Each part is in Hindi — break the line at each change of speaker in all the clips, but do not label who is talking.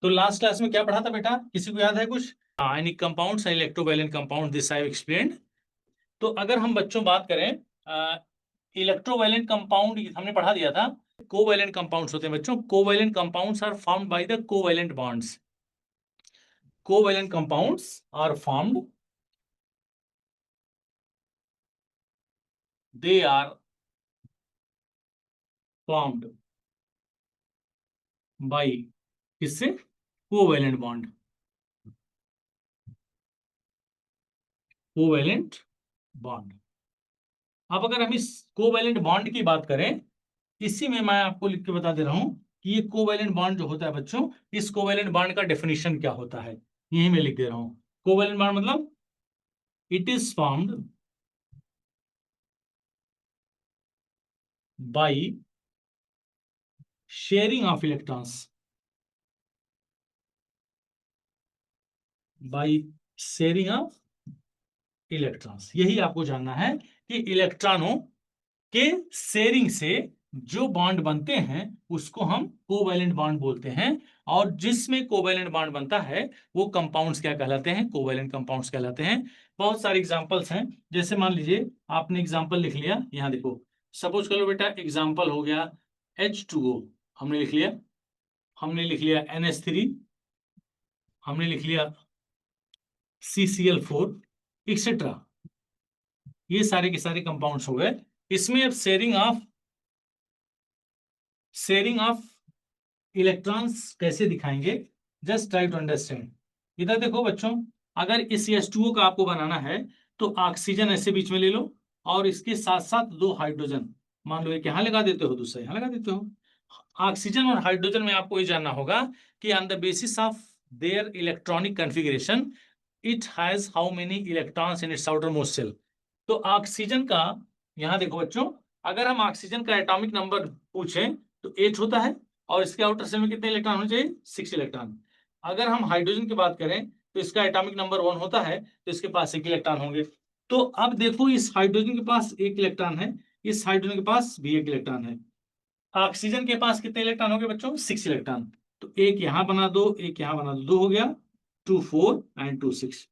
तो लास्ट क्लास में क्या पढ़ा था बेटा, किसी को याद है कुछ? Ionic compounds, electrovalent compound, this I have explained. तो अगर हम बच्चों बात करें इलेक्ट्रोवैलेंट कंपाउंड, हमने पढ़ा दिया था। कोवैलेंट कंपाउंड्स होते हैं बच्चों, covalent compounds are formed by the covalent bonds. Covalent compounds are formed, they are formed by किससे? Covalent bond, covalent bond. अब अगर हम इस कोवैलेंट बॉन्ड की बात करें, इसी में मैं आपको लिख के बता दे रहा हूं कि ये कोवैलेंट बॉन्ड जो होता है बच्चों, इस कोवैलेंट बॉन्ड का डेफिनेशन क्या होता है, यही मैं लिख दे रहा हूं। कोवैलेंट बॉन्ड मतलब it is formed by sharing of electrons, by sharing of electrons. यही आपको जानना है कि इलेक्ट्रॉनों के शेयरिंग से जो बॉन्ड बनते हैं उसको हम कोवैलेंट बॉन्ड बोलते हैं। और जिसमें कोवैलेंट बॉन्ड बनता है वो कंपाउंड्स क्या कहलाते हैं? कोवैलेंट कंपाउंड्स कहलाते हैं। बहुत सारे एग्जांपल्स हैं, जैसे मान लीजिए आपने एग्जांपल लिख लिया, यहाँ देखो, सपोज कर लो बेटा, एग्जांपल हो गया H2O, हमने लिख लिया, हमने लिख लिया NH3, हमने लिख लिया CCl4 एक्सेट्रा। ये सारे के सारे कंपाउंड्स हो गए। इसमें अब शेयरिंग ऑफ इलेक्ट्रॉन्स कैसे दिखाएंगे, जस्ट ट्राई टू अंडरस्टैंड। इधर देखो बच्चों, अगर इस H2O का आपको बनाना है तो ऑक्सीजन ऐसे बीच में ले लो और इसके साथ साथ दो हाइड्रोजन, मान लो एक यहाँ लगा देते हो, दूसरा यहाँ लगा देते हो। ऑक्सीजन और हाइड्रोजन में आपको ये जानना होगा कि on the basis of their electronic configuration it has how many electrons in its outer most shell. तो ऑक्सीजन का, यहाँ देखो बच्चों, अगर हम ऑक्सीजन का एटॉमिक नंबर पूछें तो 8 होता है और इसके आउटर शेल में कितने इलेक्ट्रॉन होने चाहिए? 6 इलेक्ट्रॉन। अगर हम हाइड्रोजन की बात करें तो इसका एटॉमिक नंबर 1 होता है तो इसके पास 1 इलेक्ट्रॉन होंगे। तो अब देखो, इस हाइड्रोजन के पास 1 इलेक्ट्रॉन है, इस हाइड्रोजन के पास भी 1 इलेक्ट्रॉन है। ऑक्सीजन के पास कितने इलेक्ट्रॉन हो गए बच्चों? 6 इलेक्ट्रॉन। तो एक यहां बना दो, एक यहां बना दो, 2 हो गया, 2 4 एंड 2 6।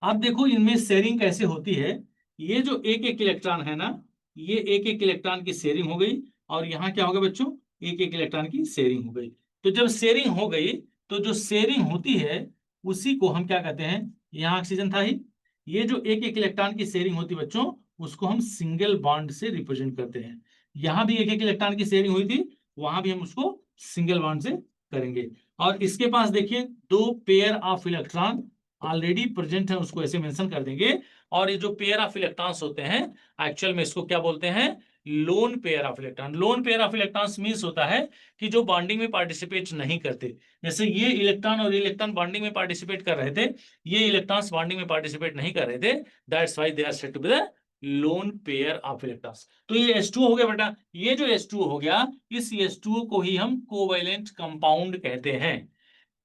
अब देखो इनमें शेयरिंग कैसे होती है। ये जो एक एक इलेक्ट्रॉन है ना, ये एक एक इलेक्ट्रॉन की शेयरिंग हो गई, और यहाँ क्या हो गया बच्चों? एक एक इलेक्ट्रॉन की शेयरिंग हो गई। तो जब शेयरिंग हो गई तो जो शेयरिंग होती है उसी को हम क्या कहते हैं? यहाँ ऑक्सीजन था ही, ये जो एक एक इलेक्ट्रॉन की शेयरिंग होती है बच्चों, उसको हम सिंगल बॉन्ड से रिप्रेजेंट करते हैं। यहाँ भी एक एक इलेक्ट्रॉन की शेयरिंग हुई थी, वहां भी हम उसको सिंगल बॉन्ड से करेंगे। और इसके पास देखिए दो pair of electron already present है, उसको ऐसे मेंशन कर देंगे। और ये जो पेयर ऑफ इलेक्ट्रॉन्स होते हैं, एक्चुअल में इसको क्या बोलते हैं? Loan pair of electron. Loan pair of electrons means होता है कि जो बॉन्डिंग में पार्टिसिपेट नहीं करते। जैसे ये इलेक्ट्रॉन और इलेक्ट्रॉन बॉन्डिंग में पार्टिसिपेट कर रहे थे, ये इलेक्ट्रॉन्स बॉन्डिंग में पार्टिसिपेट नहीं कर रहे थे, that's why they are said to be the lone pair of electrons. तो ये H2O हो गया बेटा। ये जो H2O हो गया, इस H2O को ही हम कोवैलेंट कंपाउंड कहते हैं।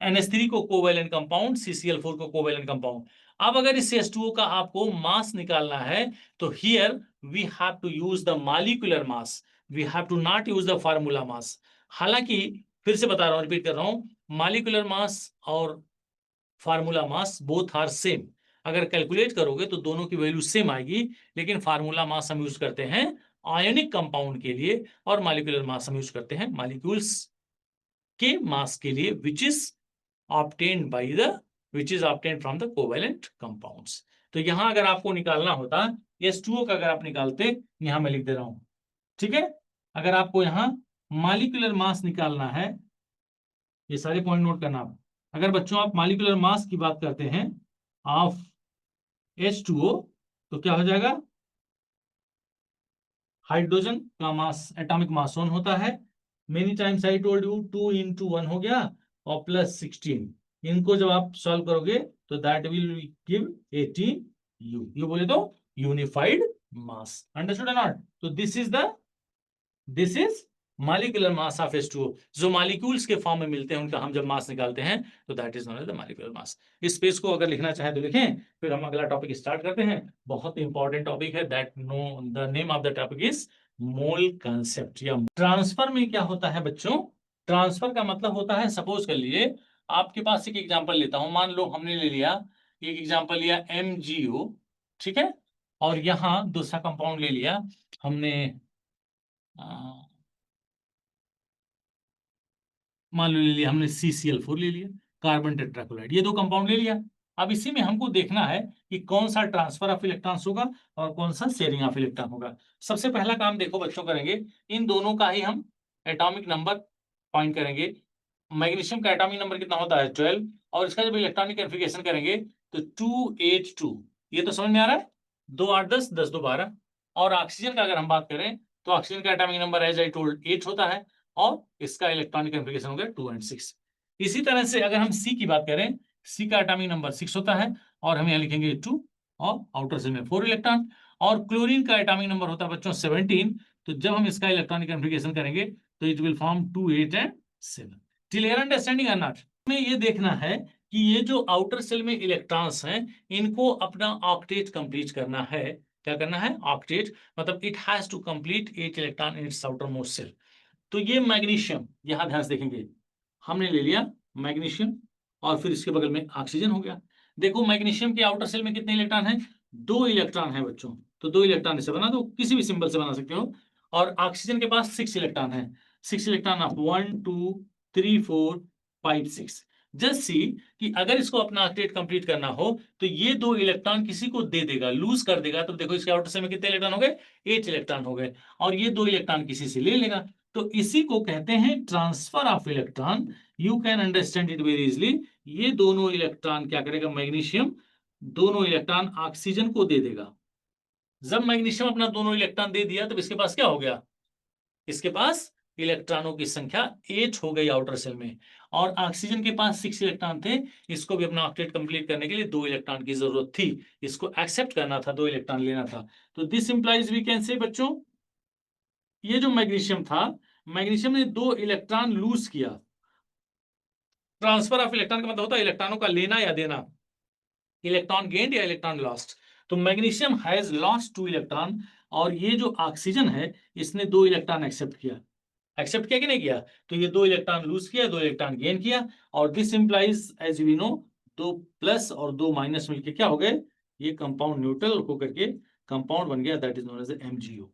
NH3 को कोवैलेंट कंपाउंड, CCl4 को कोवैलेंट कंपाउंड। अब अगर इस H2O का आपको मास निकालना है तो here we have to use the molecular mass, we have to not use the formula mass. हालांकि फिर से बता रहा हूं, रिपीट कर रहा हूं, मॉलिक्यूलर मास और formula mass both are same. अगर कैलकुलेट करोगे तो दोनों की वैल्यू सेम आएगी, लेकिन फार्मूला मास हम यूज करते हैं आयोनिक कंपाउंड के लिए और मॉलिक्यूलर मास हम यूज करते हैं मॉलिक्यूल्स के मास के लिए, which is obtained by the which is obtained from the covalent compounds। तो यहां अगर आपको निकालना होता H2O का, अगर आप निकालते, यहां मैं लिख दे रहा हूं, ठीक है। अगर आपको यहां मॉलिक्यूलर मास निकालना है, ये सारे पॉइंट नोट करना आप। अगर बच्चों आप मॉलिक्यूलर मास की बात करते हैं ऑफ H2O तो क्या हो जाएगा? हाइड्रोजन का मास, एटॉमिक मास 1 होता है, many times I told you 2 into 1 हो गया, और प्लस 16। इनको जब आप सॉल्व करोगे तो दैट विल गिव 18U। ये बोले तो यूनिफाइड मास, अंडरस्टूड और नॉट? तो this is molecular mass of H2O। जो मॉलिक्यूल्स के फॉर्म में मिलते हैं उनका हम जब मास निकालते हैं तो that is known as the molecular mass. इस पेज को अगर लिखना चाहे तो लिखें, फिर हम अगला टॉपिक स्टार्ट करते हैं। बहुत इंपॉर्टेंट टॉपिक है, that know the name of the topic is mole concept. या ट्रांसफर में क्या होता है बच्चों? ट्रांसफर का मतलब होता है, सपोज कर लीजिए आपके पास एक एग्जांपल लेता हूं, मान लो हमने ले लिया एक एग्जांपल लिया MgO, ठीक है, और यहाँ दूसरा कंपाउंड ले लिया हमने, मान लो ले लिया हमने CCl4 ले लिया, कार्बन टेट्राक्लोराइड, ये दो कंपाउंड ले लिया। अब इसी में हमको देखना है कि कौन सा ट्रांसफर ऑफ इलेक्ट्रॉन्स होगा और कौन सा शेयरिंग ऑफ इलेक्ट्रॉन होगा। सबसे पहला काम देखो बच्चों करेंगे, इन दोनों का ही हम एटॉमिक नंबर फाइंड करेंगे। मैग्नीशियम का एटॉमिक नंबर कितना होता है 12, और इसका जब इलेक्ट्रॉनिक कन्फिगरेशन करेंगे तो 2H2, ये तो समझ में आ रहा है, 2 8 10 10 2 12। और ऑक्सीजन का अगर हम बात करें तो ऑक्सीजन का atomic number as I told 8 होता है, और इसका इलेक्ट्रॉनिक कन्फिगरेशन हो गया 2 and 6। इसी तरह से अगर हम सी की बात करें, सी का एटॉमिक नंबर 6 होता है, और हम यहाँ लिखेंगे 2, और आउटर सेल में 4 इलेक्ट्रॉन। और क्लोरीन का एटॉमिक नंबर होता है बच्चों 17, तो जब हम इसका इलेक्ट्रॉनिक कन्फिगरेशन करेंगे तो it will form 2 8 and 7। Clear understanding और नॉट? हमें ये देखना है कि ये जो आउटर सेल में इलेक्ट्रॉन्स हैं इनको अपना ऑक्टेट कंप्लीट करना है। क्या करना है? ऑक्टेट, मतलब it has to complete 8 electron in its outer most shell. तो ये मैग्नीशियम, यहां ध्यान से देखेंगे, हमने ले लिया मैग्नीशियम, और फिर इसके बगल में ऑक्सीजन हो गया। देखो मैग्नीशियम के आउटर सेल में कितने इलेक्ट्रॉन हैं? 2 इलेक्ट्रॉन है बच्चों, तो 2 इलेक्ट्रॉन इसे बना दो, किसी भी सिंबल से बना सकते हो। और ऑक्सीजन के पास 6 इलेक्ट्रॉन है, 6 इलेक्ट्रॉन ऑफ 1 2 3 4 5 6। जस्ट सी कि अगर इसको अपना ऑक्टेट कंप्लीट करना हो तो ये 2 इलेक्ट्रॉन किसी को दे देगा, लूज कर देगा, तो देखो इसके आउटर सेल में कितने इलेक्ट्रॉन हो गए? 8 इलेक्ट्रॉन हो गए, और ये 2 इलेक्ट्रॉन किसी से ले लेगा। तो इसी को कहते हैं transfer of electron. You can understand it very easily. ये दोनों इलेक्ट्रॉन क्या करेगा? मैग्नीशियम दोनों इलेक्ट्रॉन ऑक्सीजन को दे देगा। जब मैग्नीशियम अपना दोनों इलेक्ट्रॉन दे दिया तब इसके पास क्या हो गया? इसके पास इलेक्ट्रॉनों की संख्या 8 हो गई आउटर सेल में, और ऑक्सीजन के पास 6 इलेक्ट्रॉन थे, इसको भी अपना ऑक्टेट कंप्लीट करने के लिए 2 इलेक्ट्रॉन की जरूरत थी, इसको एक्सेप्ट करना था, 2 इलेक्ट्रॉन लेना था। तो this implies we can say बच्चों, ये जो मैग्नीशियम था, मैग्नीशियम ने 2 इलेक्ट्रॉन लूज किया। ट्रांसफर ऑफ इलेक्ट्रॉन का मतलब होता है इलेक्ट्रॉनों का लेना या देना, इलेक्ट्रॉन गेन्ड या इलेक्ट्रॉन लॉस्ट। तो मैग्नीशियम हैज लॉस्ट 2 इलेक्ट्रॉन, और ये जो ऑक्सीजन है इसने 2 इलेक्ट्रॉन एक्सेप्ट किया। एक्सेप्ट किया कि नहीं किया? तो ये 2 इलेक्ट्रॉन लूज किया, 2 इलेक्ट्रॉन गेन किया, और this implies as we know 2 plus और 2 माइनस मिलके क्या हो गए? ये कंपाउंड न्यूट्रल होकर के कंपाउंड बन गया, that is known as MgO।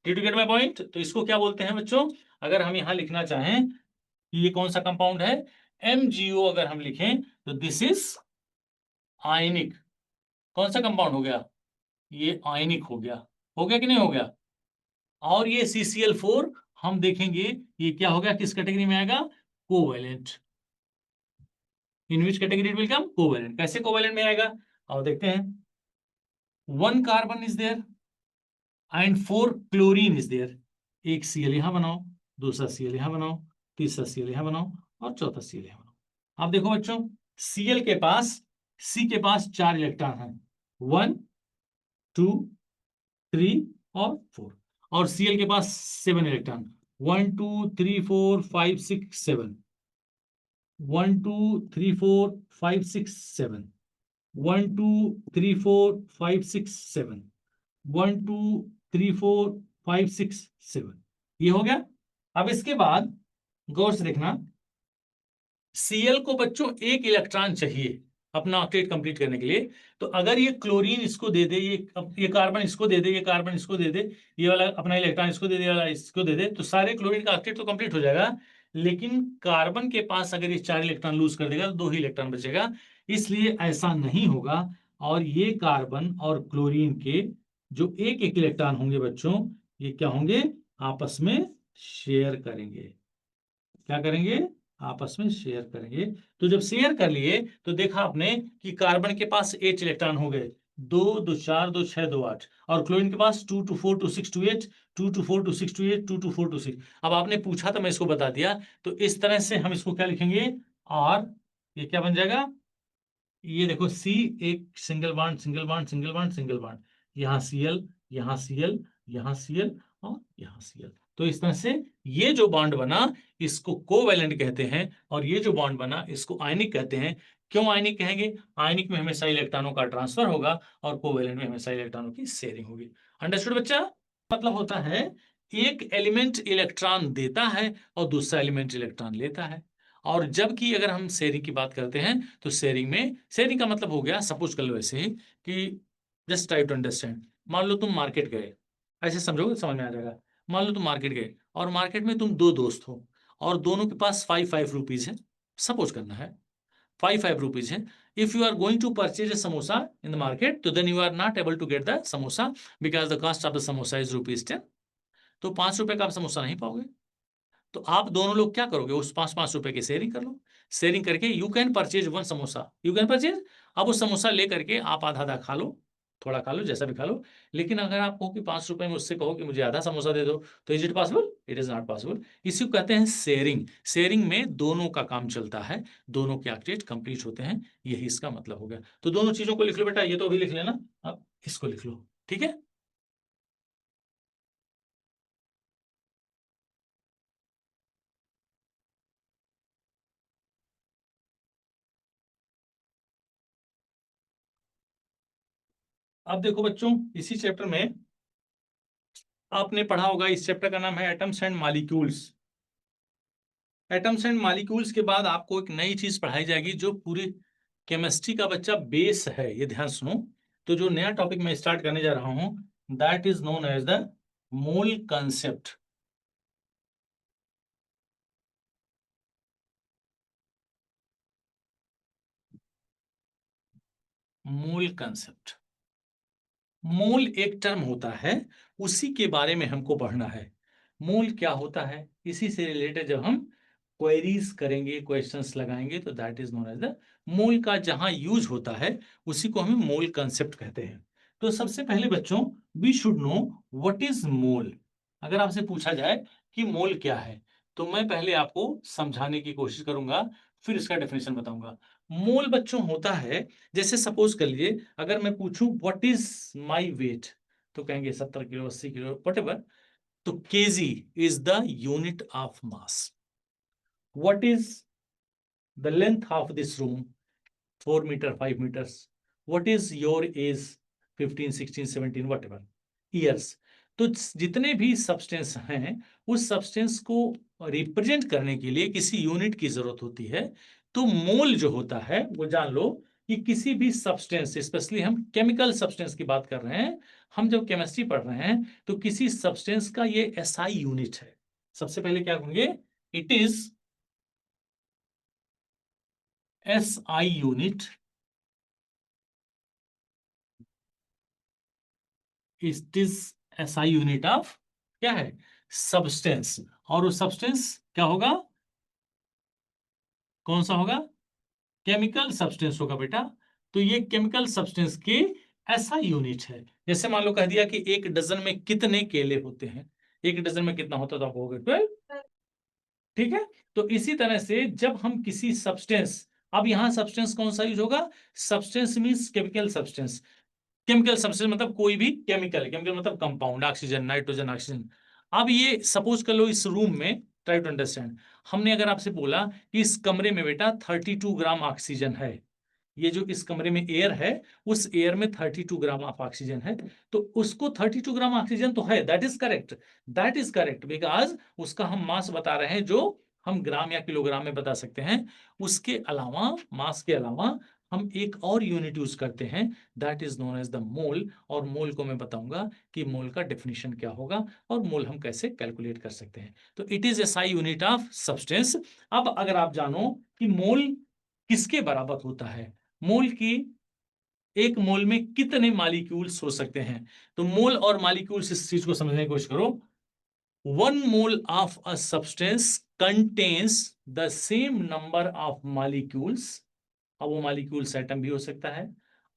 Did you get my point? तो इसको क्या बोलते हैं बच्चों? अगर हम यहां लिखना चाहें कि ये कौन सा कंपाउंड है, MgO अगर हम लिखें तो दिस इज आयनिक। कौन सा कंपाउंड हो गया? ये आयनिक हो गया। हो गया कि नहीं हो गया? और ये CCl4 हम देखेंगे ये क्या हो गया, किस कैटेगरी में आएगा? Covalent. In which category it will come? Covalent. कैसे कोवैलेंट में आएगा? और देखते हैं, 1 carbon is there and 4 chlorine is there. एक Cl यहां बनाओ, दूसरा Cl यहां बनाओ, तीसरा Cl यहां बनाओ, और चौथा Cl यहां बनाओ। आप देखो बच्चों, Cl के पास, C के पास 4 इलेक्ट्रॉन है, 1 2 3 और 4, और Cl के पास 7 इलेक्ट्रॉन, 1 2 3 4 5 6 7, 1 2 3 4 5 6 7, 1 2 3 4 5 6 7, 1 2 3 4 5 6 7। ये हो गया। अब इसके बाद गौर से देखना, Cl को बच्चों एक इलेक्ट्रॉन चाहिए अपना ऑक्टेट कंप्लीट करने के लिए। तो अगर ये क्लोरीन इसको दे दे, ये कार्बन इसको दे दे, ये कार्बन इसको दे दे, ये वाला अपना इलेक्ट्रॉन इसको दे दे, वाला इसको दे दे, तो सारे क्लोरीन का ऑक्टेट तो कंप्लीट हो जाएगा। लेकिन कार्बन के पास अगर ये 4 इलेक्ट्रॉन लूज कर देगा तो 2 ही इलेक्ट्रॉन बचेगा, इसलिए ऐसा नहीं होगा। और ये कार्बन और क्लोरीन के जो एक एक इलेक्ट्रॉन होंगे बच्चों, ये क्या होंगे? आपस में शेयर करेंगे। क्या करेंगे? आपस में शेयर करेंगे। तो जब शेयर कर लिए तो देखा आपने कि कार्बन के पास 8 इलेक्ट्रॉन हो गए, 2 2 4 2 6 2 8, और क्लोरीन के पास 2 2 4 2 6 2 8, 2 2 4 2 6 2 8, 2 2 4 2 6। अब आपने पूछा तो मैं इसको बता दिया। तो इस तरह से हम इसको क्या लिखेंगे? और ये क्या बन जाएगा? ये देखो C, एक single bond single bond single bond single bond, यहाँ Cl, यहाँ Cl, यहाँ Cl, और यहाँ Cl। तो इस तरह से ये जो बॉन्ड बना इसको कोवैलेंट कहते हैं, और ये जो बॉन्ड बना इसको आयनिक कहते हैं। क्यों आयनिक कहेंगे? आयनिक में हमेशा इलेक्ट्रॉनों का ट्रांसफर होगा और कोवैलेंट में हमेशा इलेक्ट्रॉनों की शेयरिंग होगी। अंडरस्टूड बच्चा? मतलब होता है एक एलिमेंट इलेक्ट्रॉन देता है और दूसरा एलिमेंट इलेक्ट्रॉन लेता है। और जबकि अगर हम शेयरिंग की बात करते हैं तो शेयरिंग का मतलब हो गया, सपोज कर लो ऐसे ही कि जस्ट ट्राई टू अंडरस्टैंड। मान लो तुम मार्केट गए, ऐसे समझोगे समझ में आ जाएगा। मान लो तुम मार्केट गए और मार्केट में तुम दो दोस्त हो और दोनों के पास 5 है, सपोज करना है 5 है। If you are going to purchase a samosa in the market, तो then you are not able to get the samosa because the cost of the samosa is ₹10। तो ₹5 का आप समोसा नहीं पाओगे। तो आप दोनों लोग क्या करोगे, उस 5-5 रुपए की शेयरिंग कर लो। शेयरिंग करके you can purchase one samosa, you can purchase. अब उस समोसा ले करके आप आधा आधा खा लो, थोड़ा खा लो, जैसा भी खा लो। लेकिन अगर आप कहो कि 5 रुपए में उससे कहो कि मुझे आधा समोसा दे दो, तो is it possible? It is not possible. इसी को कहते हैं शेयरिंग। शेयरिंग में दोनों का काम चलता है, दोनों के एक्टिविटी कंप्लीट होते हैं, यही इसका मतलब हो गया। तो दोनों चीजों को लिख लो बेटा, ये तो अभी लिख लेना, अब इसको लिख लो, ठीक है। अब देखो बच्चों, इसी चैप्टर में आपने पढ़ा होगा, इस चैप्टर का नाम है atoms and molecules. Atoms and molecules के बाद आपको एक नई चीज पढ़ाई जाएगी जो पूरी केमिस्ट्री का बच्चा बेस है, ये ध्यान सुनो। तो जो नया टॉपिक मैं स्टार्ट करने जा रहा हूं, that is known as the mole concept. Mole concept, mole एक टर्म होता है, उसी के बारे में हमको पढ़ना है। मोल क्या होता है, इसी से रिलेटेड जब हम क्वेरीज करेंगे, क्वेश्चंस लगाएंगे, तो that is known as the mole का जहां यूज होता है उसी को हम मोल कंसेप्ट कहते हैं। तो सबसे पहले बच्चों, we should know what is mole. अगर आपसे पूछा जाए कि मोल क्या है, तो मैं पहले आपको समझाने की कोशिश करूंगा, फिर इसका डेफिनेशन बताऊंगा। मोल बच्चों होता है, जैसे सपोज कर लीजिए अगर मैं पूछूं व्हाट इज माय वेट, तो कहेंगे 70 किलो, 80 किलो, व्हाटएवर। तो KG is the unit of mass. What is the length of this room, 4 meter, 5 meters. What is your age, 15, 16, 17, whatever years. तो जितने भी सब्सटेंस हैं, उस सब्सटेंस को रिप्रेजेंट करने के लिए किसी यूनिट की जरूरत होती है। तो मोल जो होता है वो जान लो कि किसी भी सब्सटेंस, स्पेशली हम केमिकल सब्सटेंस की बात कर रहे हैं, हम जब केमिस्ट्री पढ़ रहे हैं, तो किसी सब्सटेंस का ये एसआई यूनिट है। सबसे पहले क्या कहेंगे, it is SI unit, it is SI unit of क्या है, सब्सटेंस। और वो सब्सटेंस क्या होगा, कौन सा होगा, केमिकल सब्सटेंस होगा बेटा। तो ये केमिकल सब्सटेंस की ऐसा यूनिट है। जैसे मान लो कह दिया कि एक डजन में कितने केले होते हैं, एक डजन में कितना होता, तो आप कहोगे 12, ठीक है। तो इसी तरह से जब हम किसी सब्सटेंस, अब यहां सब्सटेंस कौन सा यूज होगा, substance means chemical substance. Chemical substance मतलब कोई भी केमिकल, केमिकल मतलब कंपाउंड, ऑक्सीजन, नाइट्रोजन, ऑक्सीजन। अब ये सपोज कर लो इस रूम में, ट्राई टू अंडरस्टैंड, हमने अगर आपसे बोला कि इस कमरे में बेटा 32 ग्राम ऑक्सीजन है, ये जो इस कमरे में एयर है, उस एयर में 32 ग्राम ऑफ ऑक्सीजन है, तो उसको 32 ग्राम ऑक्सीजन तो है, that is correct. That is correct because उसका हम मास बता रहे हैं, जो हम ग्राम या किलोग्राम में बता सकते हैं। उसके अलावा, मास के अलावा, हम एक और यूनिट यूज करते हैं, that is known as the mole. और मोल को मैं बताऊंगा कि मोल का डेफिनेशन क्या होगा और मोल हम कैसे कैलकुलेट कर सकते हैं। तो it is SI unit of substance. अब अगर आप जानो कि मोल किसके बराबर होता है, मोल की, एक मोल में कितने मॉलिक्यूल्स हो सकते हैं, तो मोल और मॉलिक्यूल्स, इस चीज को समझने की कोशिश करो। 1 mole of a substance contains the same number of molecules. अब वो मॉलिक्यूल्स एटम भी हो सकता है,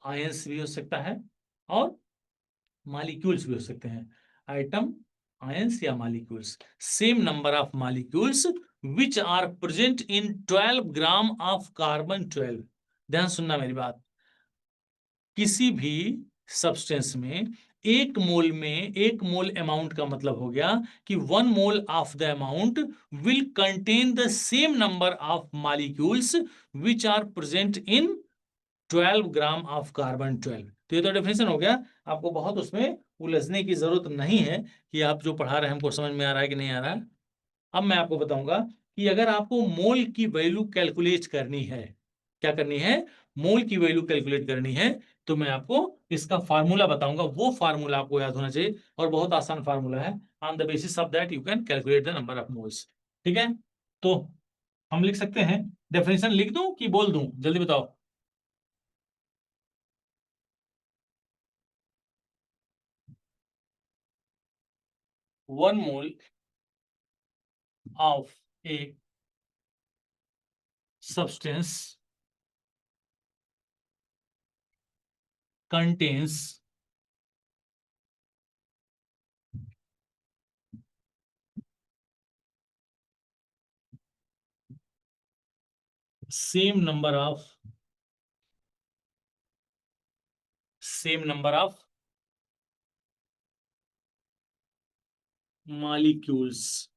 आयंस भी हो सकता है, और मॉलिक्यूल्स भी हो सकते हैं, एटम, आयंस या molecules. Same number of molecules which are present in 12 gram of carbon 12। ध्यान सुनना मेरी बात, किसी भी सब्सटेंस में एक मोल अमाउंट का मतलब हो गया कि 1 mole of the amount will contain the same number of molecules which are present in 12 gram of carbon 12। तो ये तो डेफिनेशन हो गया, आपको बहुत उसमें उलझने की जरूरत नहीं है कि आप जो पढ़ा रहे हैं हमको समझ में आ रहा है कि नहीं आ रहा है। अब मैं आपको बताऊंगा कि अगर आपको मोल की वैल्यू कैलकुलेट करनी है, क्या करनी है, मोल की वैल्यू कैलकुलेट करनी है, तो मैं आपको इसका फार्मूला बताऊंगा। वो फार्मूला आपको याद होना चाहिए और बहुत आसान फार्मूला है। On the basis of that you can calculate the number of moles. ठीक है, तो हम लिख सकते हैं, डेफिनेशन लिख दूं कि बोल दूं, जल्दी बताओ। 1 mole of a substance contains same number of molecules।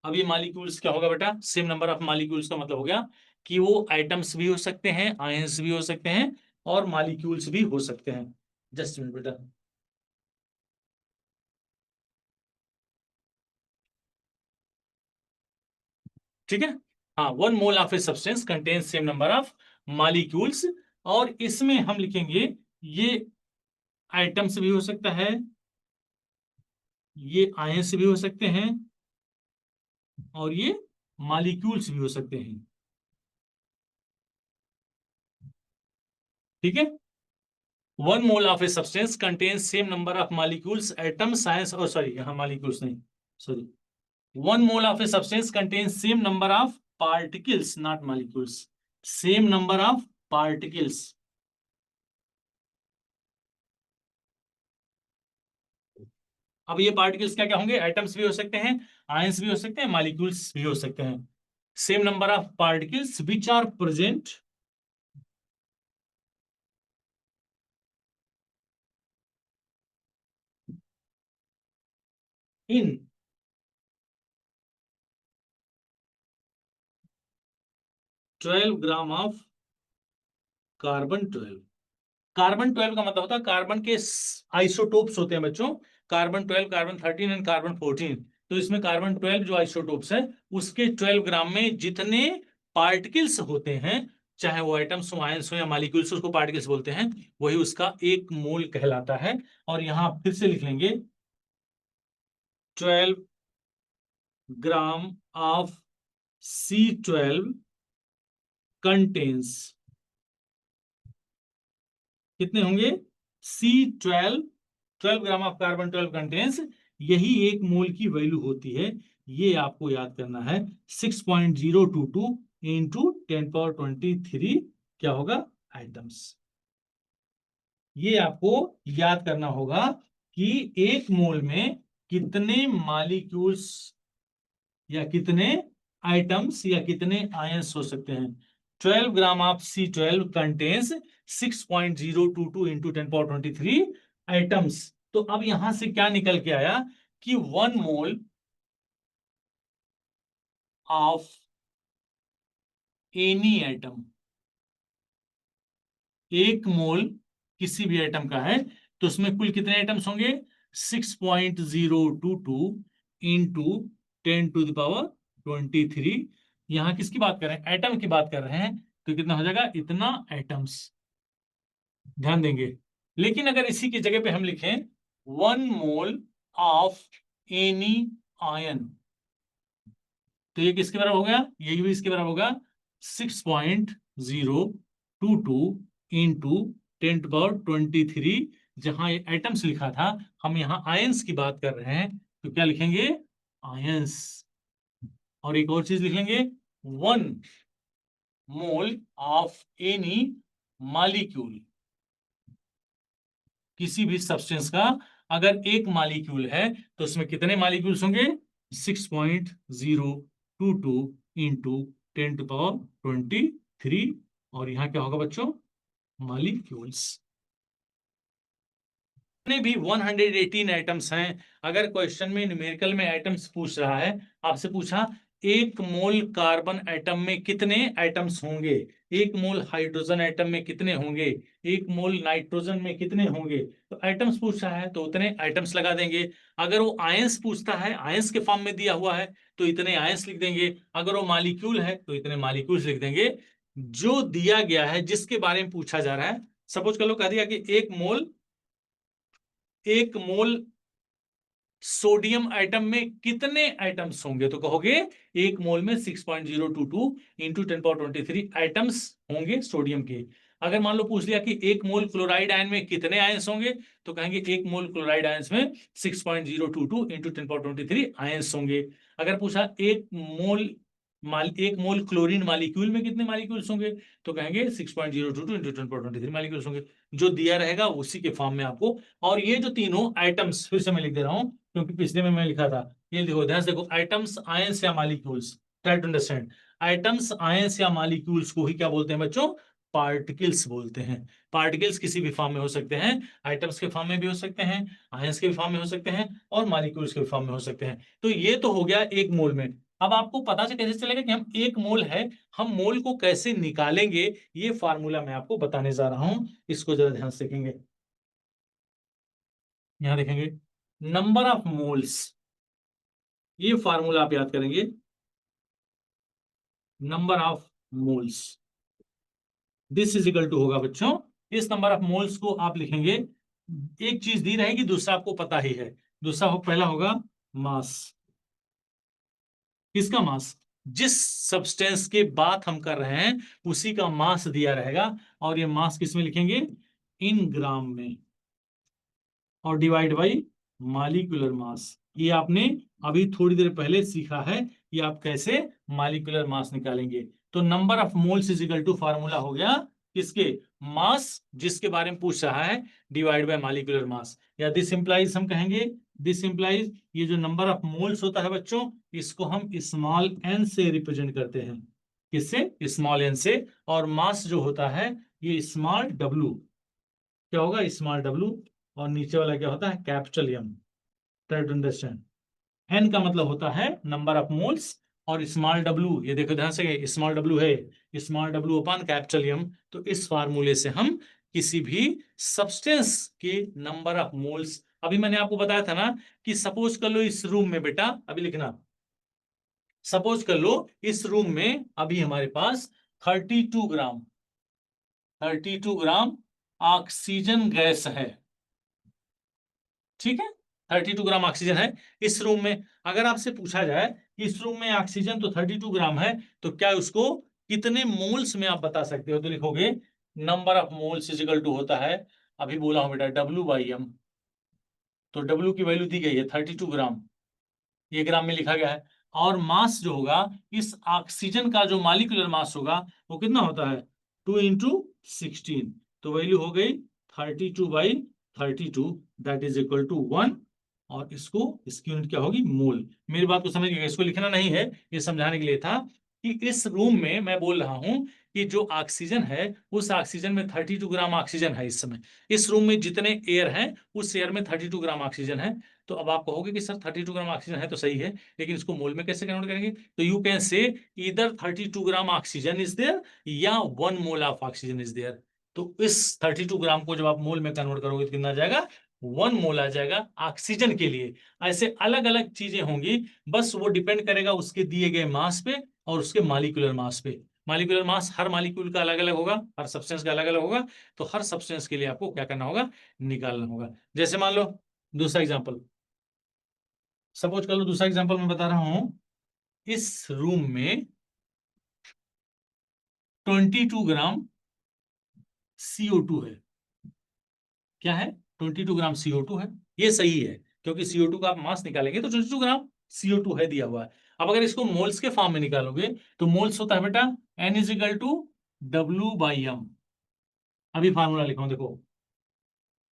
अब ये मॉलिक्यूल्स क्या होगा बेटा, सेम नंबर ऑफ मॉलिक्यूल्स का मतलब हो गया कि वो आइटम्स भी हो सकते हैं, आयंस भी हो सकते हैं और मॉलिक्यूल्स भी हो सकते हैं। जस्ट मिनट बेटा, ठीक है। हाँ, 1 mole of a substance contains same number of molecules. और इसमें हम लिखेंगे ये आइटम्स भी हो सकता है, ये आयंस भी हो सकते हैं और ये मॉलिक्यूल्स भी हो सकते हैं। ठीक है, 1 mole of a substance contains same number of molecules atom science, और सॉरी यहाँ मॉलिक्यूल्स नहीं, sorry, 1 mole of a substance contains same number of particles, not molecules, same number of particles. अब ये पार्टिकल्स क्या क्या होंगे, एटम्स भी हो सकते हैं, आयंस भी हो सकते हैं, मॉलिक्यूल्स भी हो सकते हैं। Same number of particles which are present in 12 gram of carbon 12। Carbon 12 का मतलब होता है कार्बन के आइसोटोप्स होते हैं बच्चों, कार्बन 12, कार्बन 13 एंड कार्बन 14। तो इसमें कार्बन 12 जो आइसोटोप्स है उसके 12 ग्राम में जितने पार्टिकल्स होते हैं, चाहे वो आइटम्स हो, आयंस हो या मॉलिक्यूल्स, उसको पार्टिकल्स बोलते हैं, वही उसका 1 मोल कहलाता है। और यहां आप फिर से लिख लेंगे 12 ग्राम ऑफ C12 कंटेन्स, कितने होंगे, C12, 12 gram of carbon 12 contains, यही 1 मोल की वैल्यू होती है। ये आपको याद करना है, 6.022 इंटू 10 पावर 23 क्या होगा, आइटम्स। ये आपको याद करना होगा कि 1 मोल में कितने मॉलिक्यूल्स या कितने आइटम्स या कितने आयंस हो सकते हैं। 12 gram of C12 contains 6.022 into 10 power 23 items. तो अब यहां से क्या निकल के आया कि 1 मोल ऑफ एनी आइटम, 1 मोल किसी भी आइटम का है तो उसमें कुल कितने आइटम्स होंगे, 6.022 इंटू 10 टू द पावर 23। यहां किसकी बात कर रहे हैं, एटम की बात कर रहे हैं, तो कितना हो जाएगा, इतना एटम्स, ध्यान देंगे। लेकिन अगर इसी की जगह पे हम लिखें 1 मोल ऑफ एनी आयन, तो ये किसके बराबर हो गया, ये भी इसके बराबर होगा, 6.022 इंटू 10 टू द पावर 23। जहां ये एटम्स लिखा था, हम यहां आयंस की बात कर रहे हैं, तो क्या लिखेंगे, आयंस। और एक और चीज लिख लेंगे, 1 मोल ऑफ एनी मॉलिक्यूल, किसी भी सब्सटेंस का अगर एक मॉलिक्यूल है तो उसमें कितने मॉलिक्यूल्स होंगे, 6.022 इंटू 10 टू द पावर 23। और यहां क्या होगा बच्चों, मॉलिक्यूल्स। जितने भी 118 आइटम्स हैं, अगर क्वेश्चन में न्यूमेरिकल में आइटम्स पूछ रहा है, आपसे पूछा एक मोल कार्बन एटम में कितने एटम्स होंगे, एक मोल हाइड्रोजन एटम में कितने होंगे, एक मोल नाइट्रोजन में कितने होंगे। तो एटम्स पूछा है तो उतने एटम्स लगा देंगे। अगर वो आयंस पूछता है, आयंस के फॉर्म में दिया हुआ है, तो इतने आयंस लिख देंगे। अगर वो मालिक्यूल है तो इतने मालिक्यूल्स लिख देंगे। जो दिया गया है, जिसके बारे में पूछा जा रहा है, सपोज कर लो कह दिया कि एक मोल सोडियम एटम में कितने एटम्स होंगे, तो कहोगे एक मोल में 6.022 इंटू 10^23 एटम्स होंगे सोडियम के। अगर मान लो पूछ लिया कि एक मोल क्लोराइड आयन में कितने आयंस होंगे, तो कहेंगे एक मोल क्लोराइड आयंस में 6.022 इंटू 10^23 आयंस होंगे। अगर पूछा एक मोल क्लोरीन मालिक्यूल में कितने मालिक्यूल्स होंगे, तो कहेंगे 6.022 इंटू 10^23 मालिक्यूल्स होंगे। जो दिया रहेगा उसी के फॉर्म में आपको। और ये जो तीनों आइटम्स, फिर से मैं लिख दे रहा हूं क्योंकि पिछले में मैं लिखा था, ये देखो ध्यान से देखो, आइटम्स आयंस या molecules, try to understand. Items ions या मालिक्यूल्स को ही क्या बोलते हैं बच्चों, पार्टिकल्स बोलते हैं। पार्टिकल्स किसी भी फॉर्म में हो सकते हैं, आइटम्स के फॉर्म में भी हो सकते हैं, आयंस के फॉर्म में हो सकते हैं, और मालिक्यूल्स के फॉर्म में हो सकते हैं। तो ये तो हो गया एक मोल में। अब आपको पता से कैसे चलेगा कि हम एक मोल है, हम मोल को कैसे निकालेंगे, ये फार्मूला मैं आपको बताने जा रहा हूं। इसको जरा ध्यान से देखेंगे, यहां देखेंगे नंबर ऑफ मोल्स, ये फार्मूला आप याद करेंगे, number of moles, this is equal to होगा बच्चों, इस नंबर ऑफ मोल्स को आप लिखेंगे, एक चीज दी रहेगी, दूसरा आपको पता ही है। दूसरा पहला होगा मास। किसका मास, जिस सब्सटेंस के बात हम कर रहे हैं उसी का मास दिया रहेगा, और ये मास किस में लिखेंगे, इन ग्राम में, और डिवाइड बाई मालिकुलर मास। ये आपने अभी थोड़ी देर पहले सीखा है कि आप कैसे मालिकुलर मास निकालेंगे। तो number of moles is equal to formula हो गया किसके, मास, जिसके बारे में पूछ रहा है, डिवाइड बाय मालिकुलर मास। या दिस इंप्लाइज, हम कहेंगे दिस इंप्लाइज, ये जो नंबर ऑफ मोल्स होता है बच्चों, इसको हम स्मॉल एन से रिप्रेजेंट करते हैं। किससे, स्मॉल एन से। और मास जो होता है ये स्मॉल डब्लू, क्या होगा, स्मॉल डब्लू। और नीचे वाला क्या होता है, capital M. Try to understand. N का मतलब होता है नंबर ऑफ मोल्स, और स्मॉल डब्लू, ये देखो ध्यान से, स्मॉल डब्लू है, small W upon capital M. तो इस फार्मूले से हम किसी भी सब्सटेंस के नंबर ऑफ मोल्स, अभी मैंने आपको बताया था ना कि सपोज कर लो इस रूम में, बेटा अभी लिखना, सपोज कर लो इस रूम में अभी हमारे पास 32 ग्राम, 32 ग्राम ऑक्सीजन गैस है। ठीक है, 32 ग्राम ऑक्सीजन है इस रूम में। अगर आपसे पूछा जाए कि इस रूम में ऑक्सीजन तो 32 ग्राम है, तो क्या उसको कितने मोल्स में आप बता सकते हो, तो लिखोगे number of moles is equal to होता है, अभी बोला हूं बेटा, W/M। तो W की वैल्यू दी गई है 32 ग्राम, ये ग्राम में लिखा गया है। और मास जो होगा, इस ऑक्सीजन का जो मालिकुलर मास होगा वो कितना होता है, 2 × 16। तो वैल्यू हो गई 32/32, दैट इज इक्वल टू 1। और इसकी यूनिट क्या होगी, मोल। मेरी बात को समझ गए, इसको लिखना नहीं है, ये समझाने के लिए था कि इस रूम में मैं बोल रहा हूं कि जो ऑक्सीजन है, उस ऑक्सीजन में 32 ग्राम ऑक्सीजन है इस समय। इस रूम में जितने एयर हैं, उस एयर में 32 ग्राम ऑक्सीजन है। तो अब आप कहोगे कि सर 32 ग्राम ऑक्सीजन है तो सही है, लेकिन इसको मोल में कैसे कन्वर्ट करेंगे, तो यू कैन से इधर 32 ग्राम ऑक्सीजन इज देयर, या 1 mole of oxygen is there. तो इस 32 ग्राम को जब आप मोल में कन्वर्ट करोगे तो कितना आ जाएगा, 1 मोल आ जाएगा ऑक्सीजन के लिए। ऐसे अलग अलग चीजें होंगी, बस वो डिपेंड करेगा उसके दिए गए मास पे और उसके मालिकुलर मास पे। मालिकुलर मास हर मालिक्यूल का अलग अलग होगा, हर सब्सटेंस का अलग अलग होगा। तो हर सब्सटेंस के लिए आपको क्या करना होगा, निकालना होगा। जैसे मान लो दूसरा एग्जांपल, सपोज कर लो दूसरा एग्जांपल मैं बता रहा हूं, इस रूम में 22 ग्राम CO2 है। क्या है, 22 ग्राम CO2 है। ये सही है, क्योंकि CO2 का आप मास निकालेंगे तो 22 ग्राम CO2 है दिया हुआ है। अब अगर इसको मोल्स के फॉर्म में निकालोगे, तो मोल्स होता है बेटा N = W/M। अभी फार्मूला लिखा हूं देखो,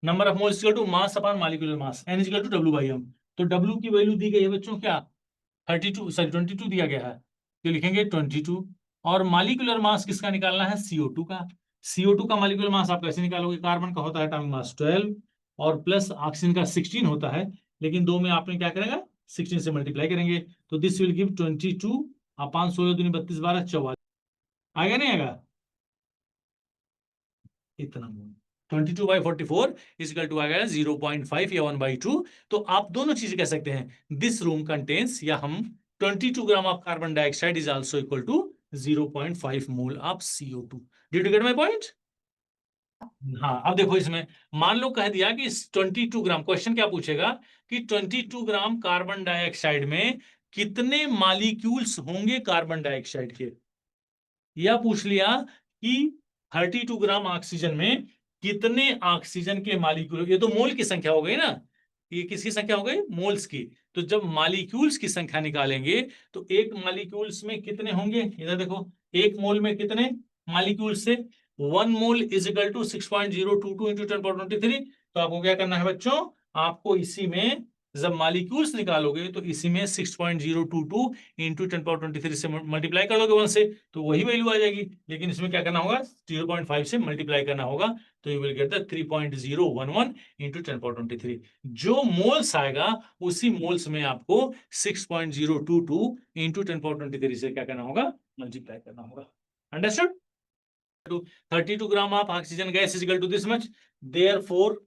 number of moles equal to mass upon molecular mass, N = W/M। तो W की वैल्यू दी गई है बच्चों क्या, 22 दिया गया है, तो लिखेंगे 22। और मालिकुलर मास किसका निकालना है, CO2 का। CO2 का मालिकुलर मास आप कैसे निकालोगे, कार्बन का होता है एटॉमिक मास 12, और प्लस ऑक्सीजन का 16 होता है, लेकिन दो में आपने क्या करेगा, 16 से मल्टीप्लाई करेंगे, तो दिस विल गिव 22 अब 5 16 दूनी 32 12 44 आएगा नहीं आएगा इतना मोल। 22/44 इजिकल टू आ गया 0.5 या 1/2। तो आप दोनों चीजें कह सकते हैं, दिस रूम कंटेन्स, या हम 22 gram of carbon dioxide is also equal to 0.5 mole of CO2। Did you get my point? हाँ, अब देखो इसमें मान लो कह दिया कि 22 ग्राम, क्वेश्चन क्या पूछेगा कि 22 ग्राम कार्बन डाइऑक्साइड में कितने मॉलिक्यूल्स होंगे कार्बन डाइऑक्साइड के, या पूछ लिया कि 32 ग्राम ऑक्सीजन में कितने ऑक्सीजन के मॉलिक्यूल, ये तो मोल की संख्या हो गई ना, ये किसकी संख्या हो गई, मोल्स की। तो जब मॉलिक्यूल्स की संख्या निकालेंगे तो एक मॉलिक्यूल्स में कितने होंगे, इधर देखो, एक मोल में कितने मॉलिक्यूल्स से, 1 mole is equal to 6.022 into 10 power 23। तो आपको क्या करना है बच्चों, आपको इसी में जब मॉलिक्यूल्स निकालोगे तो इसी में 6.022 इंटू 10 पावर 23 से मल्टीप्लाई कर लोगे 1 से, तो वही वैल्यू आ जाएगी। लेकिन इसमें क्या करना होगा, 0.5 से मल्टीप्लाई करना होगा, तो you will get the 3.011 into 10 power 23। जो मोल्स आएगा उसी मोल्स में आपको 6.022 इंटू 10 पावर 23 से क्या करना होगा, मल्टीप्लाई करना होगा। Understood? 32 gram of oxygen gas is equal to this much. Therefore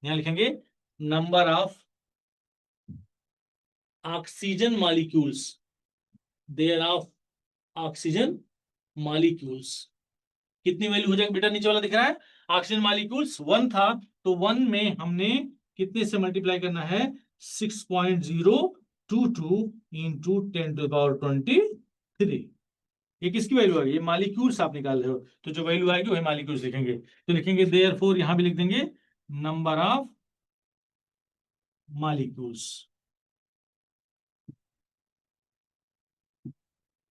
यहां लिखेंगे number of oxygen molecules, there of oxygen molecules, कितनी वैल्यू हो जाएगी बेटा, नीचे वाला दिख रहा है, ऑक्सीजन मॉलिक्यूल्स 1 था, तो 1 में हमने कितने से मल्टीप्लाई करना है, 6.022 इंटू 10 to the power 23। ये किसकी वैल्यू आएगी, ये मॉलिक्यूल्स आप निकाल रहे हो, तो जो वैल्यू आएगी वही मॉलिक्यूल्स लिखेंगे। तो लिखेंगे देयरफॉर, यहां भी लिख देंगे नंबर ऑफ मॉलिक्यूल्स।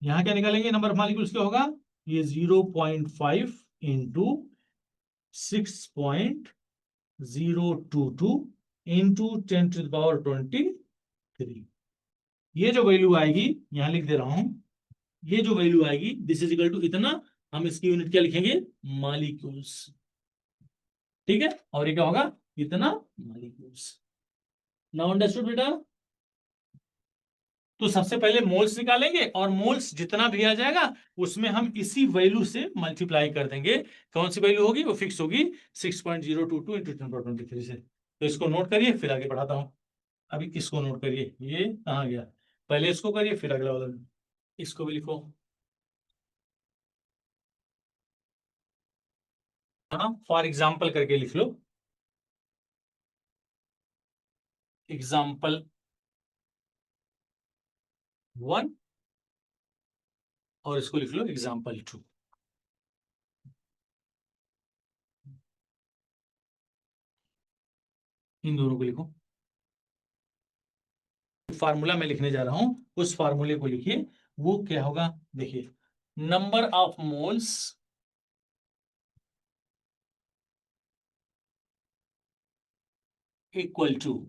यहां क्या निकालेंगे, नंबर ऑफ मॉलिक्यूल्स क्या होगा, ये 0.5 into 6.022 into 10 to the power 23। ये जो वैल्यू आएगी, यहां लिख दे रहा हूं, ये जो वैल्यू आएगी दिस इज इक्वल टू इतना, हम इसकी यूनिट क्या लिखेंगे, मॉलिक्यूल्स। ठीक है, और ये क्या होगा, इतना मॉलिक्यूल्स। नाउ अंडरस्टूड बेटा? तो सबसे पहले मोल्स निकालेंगे, और मोल्स जितना भी आ जाएगा उसमें हम इसी वैल्यू से मल्टीप्लाई कर देंगे। कौन सी वैल्यू होगी, वो फिक्स होगी 6.022 इंटू 10 पावर 23 से। तो इसको नोट करिए, फिर आगे बढ़ाता हूं। अभी इसको नोट करिए, ये कहाँ गया, पहले इसको करिए फिर अगला वाला, इसको भी लिखो। हाँ, फॉर एग्जाम्पल करके लिख लो, एग्जाम्पल 1, और इसको लिख लो एग्जाम्पल 2। इन दोनों को लिखो। फार्मूला मैं लिखने जा रहा हूं, उस फार्मूले को लिखिए, वो क्या होगा, देखिए, number of moles equal to,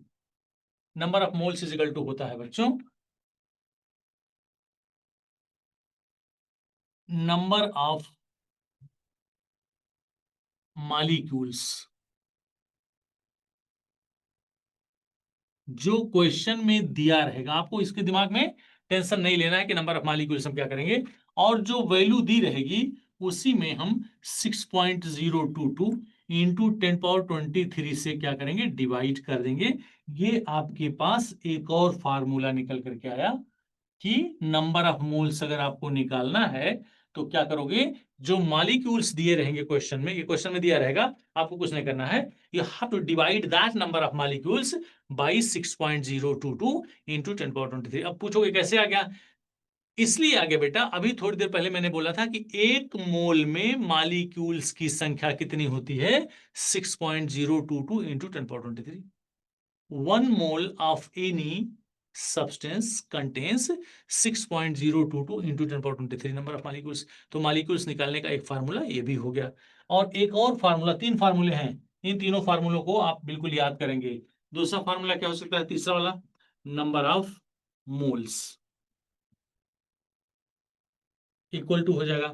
number of moles is equal to होता है बच्चों नंबर ऑफ मॉलिक्यूल्स। जो क्वेश्चन में दिया रहेगा, आपको इसके दिमाग में टेंशन नहीं लेना है कि नंबर ऑफ मॉलिक्यूल्स हम क्या करेंगे, और जो वैल्यू दी रहेगी उसी में हम 6.022 इंटू 10 पावर 23 से क्या करेंगे, डिवाइड कर देंगे। ये आपके पास एक और फार्मूला निकल करके आया कि नंबर ऑफ मोल्स अगर आपको निकालना है तो क्या करोगे, जो मॉलिक्यूल्स दिए रहेंगे क्वेश्चन में, ये क्वेश्चन में दिया रहेगा, आपको कुछ नहीं करना है, you have to divide that number of molecules by 6.022 into 10 power 23। अब पूछोगे कैसे आ गया, इसलिए आगे बेटा, अभी थोड़ी देर पहले मैंने बोला था कि एक मोल में मॉलिक्यूल्स की संख्या कितनी होती है, 6.022 into 10 power 23। 1 mole of any substance contains 6.022 into 10 power 23 number of molecules. तो मॉलिक्यूल्स निकालने का एक फार्मूला ये भी हो गया, और एक और फार्मूला, 3 फार्मूले हैं, इन तीनों फार्मूलों को आप बिल्कुल याद करेंगे। दूसरा फार्मूला क्या हो सकता है, तीसरा वाला, number of moles equal to हो जाएगा,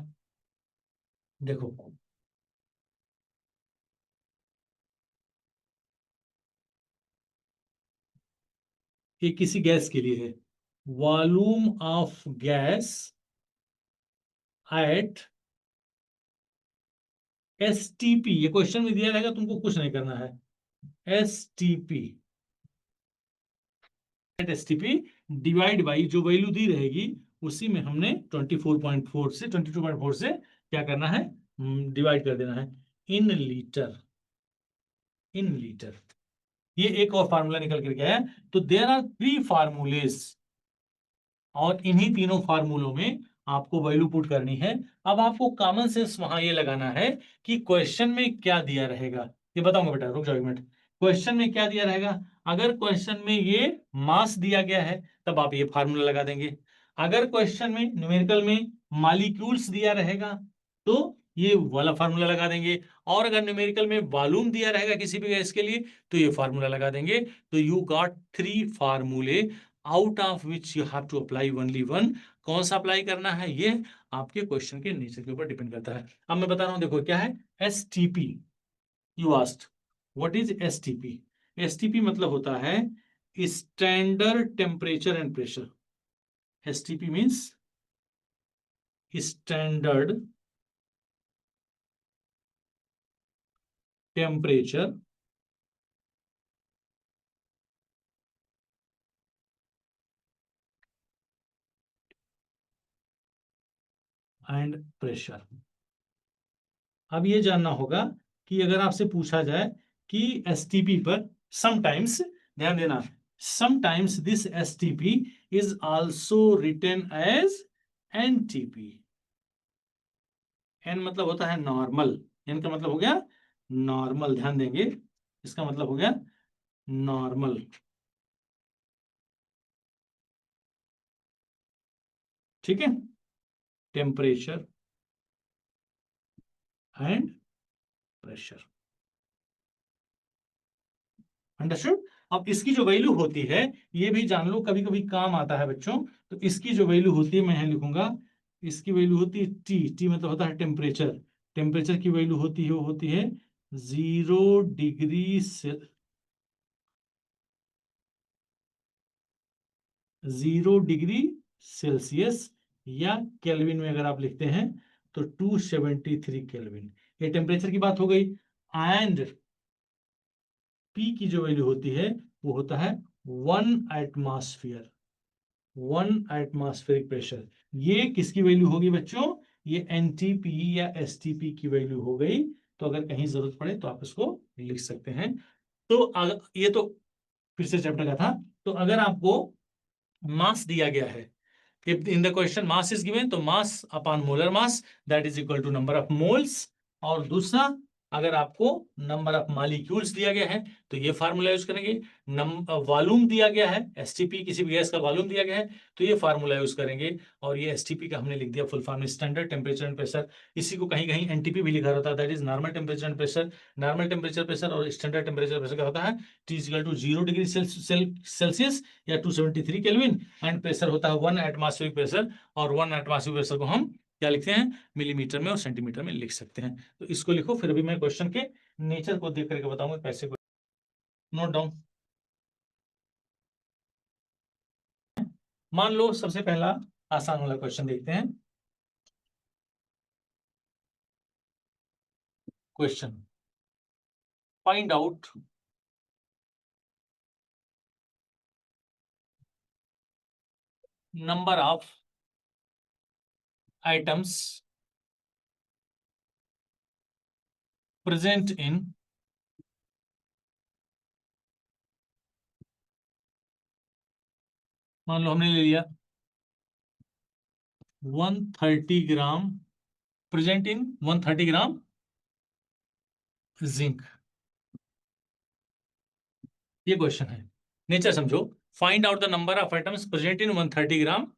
देखो, ये किसी गैस के लिए है, volume of gas at STP, ये क्वेश्चन में दिया रहेगा, तुमको कुछ नहीं करना है। STP at STP divide by जो वैल्यू दी रहेगी उसी में हमने 24.4 से 22.4 से क्या करना है, डिवाइड कर देना है। इन लीटर, इन लीटर, ये एक और फार्मूला निकल करके आया। तो देयर आर 3 फार्मूलेस और इन्हीं तीनों फार्मूलों में आपको वैल्यू पुट करनी है। अब आपको कॉमन सेंस वहां ये लगाना है कि क्वेश्चन में क्या दिया रहेगा। ये बताऊंगा बेटा, रुक जाओ एक मिनट। क्वेश्चन में क्या दिया रहेगा? अगर क्वेश्चन में ये मास दिया गया है तब आप ये फार्मूला लगा देंगे। अगर क्वेश्चन में न्यूमेरिकल में मॉलिक्यूल्स दिया रहेगा तो ये वाला फार्मूला लगा देंगे। और अगर न्यूमेरिकल में वॉल्यूम दिया रहेगा किसी भी गैस के लिए तो ये फार्मूला लगा देंगे। तो यू गॉट 3 फार्मूले out of which you have to apply only one. कौन सा अप्लाई करना है ये आपके क्वेश्चन के नेचर के ऊपर डिपेंड करता है। अब मैं बता रहा हूं, देखो क्या है STP. You asked what is STP. STP मतलब होता है standard temperature and pressure. STP means standard temperature and pressure. अब ये जानना होगा कि अगर आपसे पूछा जाए कि एसटीपी पर समटाइम्स, ध्यान देना, sometimes this STP is also written as NTP. N मतलब होता है नॉर्मल, एन का मतलब हो गया नॉर्मल, ध्यान देंगे, इसका मतलब हो गया नॉर्मल। ठीक है, टेम्परेचर एंड प्रेशर। अंडरस्टूड। अब इसकी जो वैल्यू होती है ये भी जान लो, कभी कभी काम आता है बच्चों। तो इसकी जो वैल्यू होती है मैं यहां लिखूंगा, इसकी वैल्यू होती है टी। टी मतलब होता है टेम्परेचर। टेम्परेचर की वैल्यू होती है, वो होती है 0 डिग्री से 0 डिग्री सेल्सियस, या केल्विन में अगर आप लिखते हैं तो 273 केल्विन। ये टेम्परेचर की बात हो गई। एंड पी की जो वैल्यू होती है वो होता है 1 एटमॉस्फेयर, 1 एटमॉस्फेरिक प्रेशर। ये किसकी वैल्यू होगी बच्चों? ये एनटीपी या एसटीपी की वैल्यू हो गई। तो अगर कहीं जरूरत पड़े तो आप इसको लिख सकते हैं। तो ये तो फिर से चैप्टर का था। तो अगर आपको मास दिया गया है, if in the question mass is given तो mass upon molar mass that is equal to number of moles। और दूसरा, अगर आपको नंबर ऑफ मॉलिक्यूल्स दिया गया है तो ये फार्मूला यूज करेंगे। वॉल्यूम दिया गया है, एसटीपी किसी भी गैस का वॉल्यूम दिया गया है तो ये फार्मूला यूज करेंगे। और ये एसटीपी का हमने लिख दिया full form standard temperature and pressure. इसी को कहीं कहीं एनटीपी भी लिखा रहता है, that is normal temperature and pressure. Normal temperature pressure और स्टैंडर्ड टेम्परेचर प्रेशर का होता है T equal to 0 degree Celsius या 273 केल्विन। एंड प्रेशर होता है 1 एटमॉस्फेरिक प्रेशर। और 1 एटमॉस्फेरिक प्रेशर को हम क्या लिखते हैं, मिलीमीटर में और सेंटीमीटर में लिख सकते हैं। तो इसको लिखो, फिर अभी मैं क्वेश्चन के नेचर को देख करके बताऊंगा कैसे। Note down. मान लो सबसे पहला आसान वाला क्वेश्चन देखते हैं। Question, find out number of atoms present इन, मान लो हमने ले लिया 130 ग्राम, प्रेजेंट इन 130 ग्राम जिंक। ये क्वेश्चन है, नेचर समझो। Find out the number of atoms present in 130 gram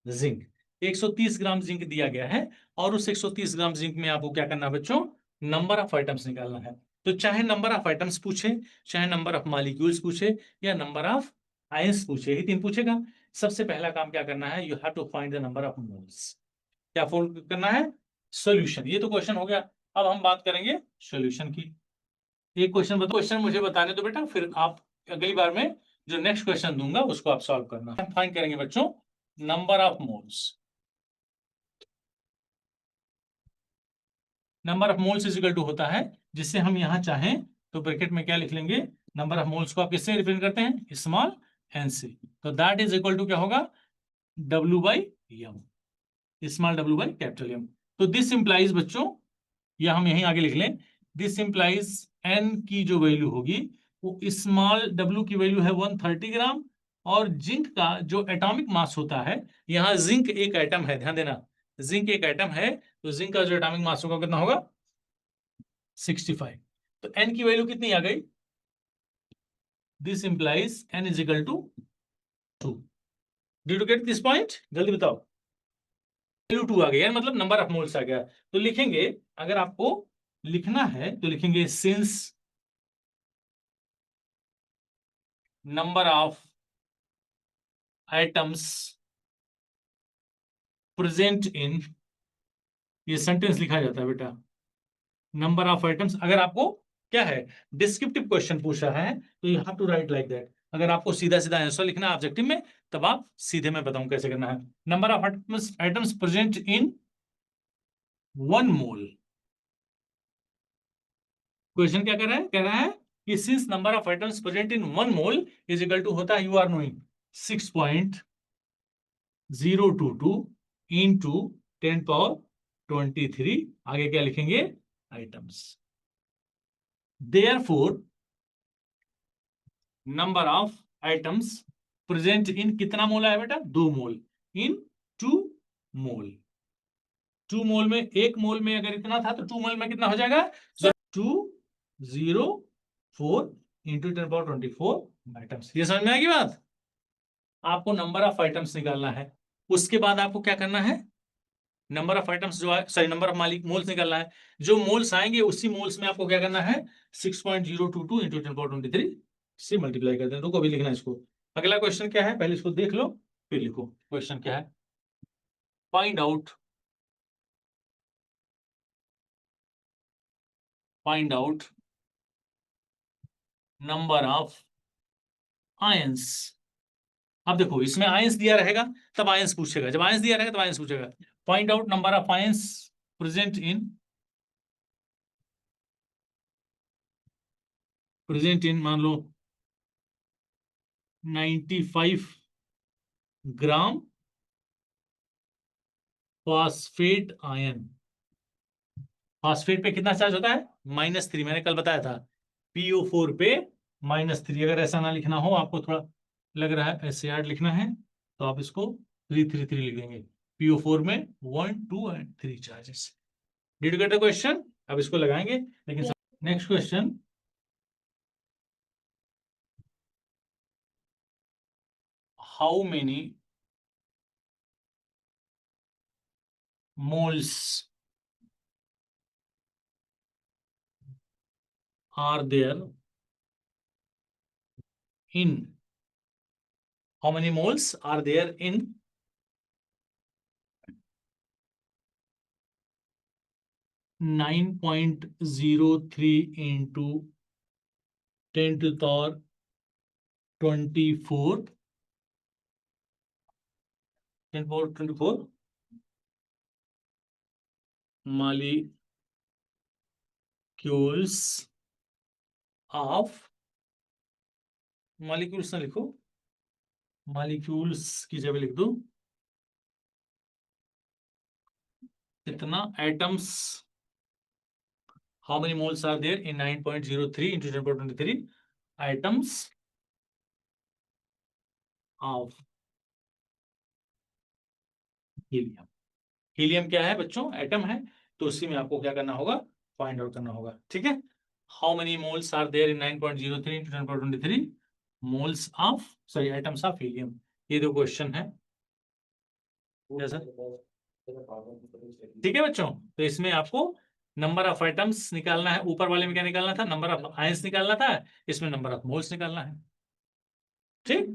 zinc. 130 gram zinc दिया गया है और उस 130 ग्राम जिंक में आपको क्या करना है बच्चों, नंबर ऑफ आइटम्स निकालना है। तो चाहे नंबर ऑफ आइटम्स पूछे, चाहे नंबर ऑफ मॉलिक्यूल्स पूछे, या नंबर ऑफ आयंस पूछे, ही तीन पूछेगा। सबसे पहला काम क्या करना है, you have to find the number of moles. क्या फोल्ड करना है, सॉल्यूशन। ये तो क्वेश्चन हो गया। अब हम बात करेंगे सॉल्यूशन की। एक क्वेश्चन क्वेश्चन मुझे बताने दो बेटा, फिर आप अगली बार में जो नेक्स्ट क्वेश्चन दूंगा उसको आप सॉल्व करना। फाइंड करेंगे बच्चों number of moles, number of moles is equal to होता है, जिससे हम यहां चाहें तो ब्रैकेट में क्या लिख लेंगे, नंबर ऑफ मोल्स को आप किससे रिप्रेजेंट करते हैं, स्मॉल एन से, तो दैट इज इक्वल टू क्या होगा, W by M, small W by capital M. तो दिस इंप्लाइज बच्चों, या हम यहीं आगे लिख लें, दिस इंप्लाइज एन की जो वैल्यू होगी वो स्मॉल W की वैल्यू है 130 ग्राम, और जिंक का जो एटॉमिक मास होता है, यहाँ जिंक एक एटम है, ध्यान देना, जिंक एक एटम है, तो जिंक का जो एटॉमिक मास होगा कितना होगा, 65। तो एन की वैल्यू कितनी आ गई, this implies N is equal to 2। Did you get this point, जल्दी बताओ। वैल्यू 2 आ गई है, मतलब नंबर ऑफ मोल्स आ गया। तो लिखेंगे, अगर आपको लिखना है तो लिखेंगे since number of atoms present इन, ये सेंटेंस लिखा जाता है बेटा, नंबर ऑफ एटम्स, अगर आपको क्या है, डिस्क्रिप्टिव क्वेश्चन पूछ रहा है तो you have to write like that. अगर आपको सीधा सीधा आंसर लिखना है ऑब्जेक्टिव में, तब आप सीधे मैं बताऊं कैसे करना है। Number of atoms present in 1 mole, question क्या कर रहा है, कह रहा है कि since number of atoms present in 1 mole is equal to होता है, you are knowing 6.022 into 10 power 23, आगे क्या लिखेंगे, atoms. Therefore number of atoms present in, कितना मोल है बेटा, 2 मोल, इन 2 मोल, 2 मोल में, 1 मोल में अगर इतना था तो 2 मोल में कितना हो जाएगा, 204 इंटू 10 पावर 24 आइटम्स। ये समझ में आएगी बात। आपको नंबर ऑफ आइटम्स निकालना है, उसके बाद आपको क्या करना है, नंबर ऑफ आइटम्स जो है, सॉरी नंबर ऑफ मालिक मोल्स निकालना है, जो मोल्स आएंगे उसी मोल्स में आपको क्या करना है, 6.022 इंटू 10 पावर 23 से मल्टीप्लाई कर दें। रुको अभी लिखना है इसको। अगला क्वेश्चन क्या है, पहले इसको देख लो फिर लिखो। क्वेश्चन क्या है, find out, find out number of ions. अब देखो इसमें आयंस दिया रहेगा तब आयंस पूछेगा, जब आयंस दिया रहेगा तब आयंस पूछेगा। Find out number of ions present in, present in मान लो 95 ग्राम फॉस्फेट आयन। फॉस्फेट पे कितना चार्ज होता है, -3, मैंने कल बताया था, PO4 पे -3। अगर ऐसा ना लिखना हो, आपको थोड़ा लग रहा है ऐसे यार्ड लिखना है, तो आप इसको 333 लिख देंगे। PO4 में 1 2 and 3 charges. Did you get the question, अब इसको लगाएंगे, लेकिन next question, how many moles are there in, how many moles are there in 9.03 into 10 to the power 24, 10 power 24 molecules of, molecules ना लिखो, molecules की जगह लिख दो इतना, atoms, how many moles are there in 9.03 into 10 power 23 atoms of helium। Helium क्या है बच्चों, एटम है, तो उसी में आपको क्या करना होगा, फाइंड आउट करना होगा, ठीक है। How many moles are there in 9.03 into 10 power 23 moles of, sorry atoms of helium. ये दो क्वेश्चन है, जैसा, ठीक है बच्चों। तो इसमें आपको नंबर ऑफ आइटम्स निकालना है, ऊपर वाले में क्या निकालना था, नंबर ऑफ आयंस निकालना था, इसमें नंबर ऑफ मोल्स निकालना है, ठीक।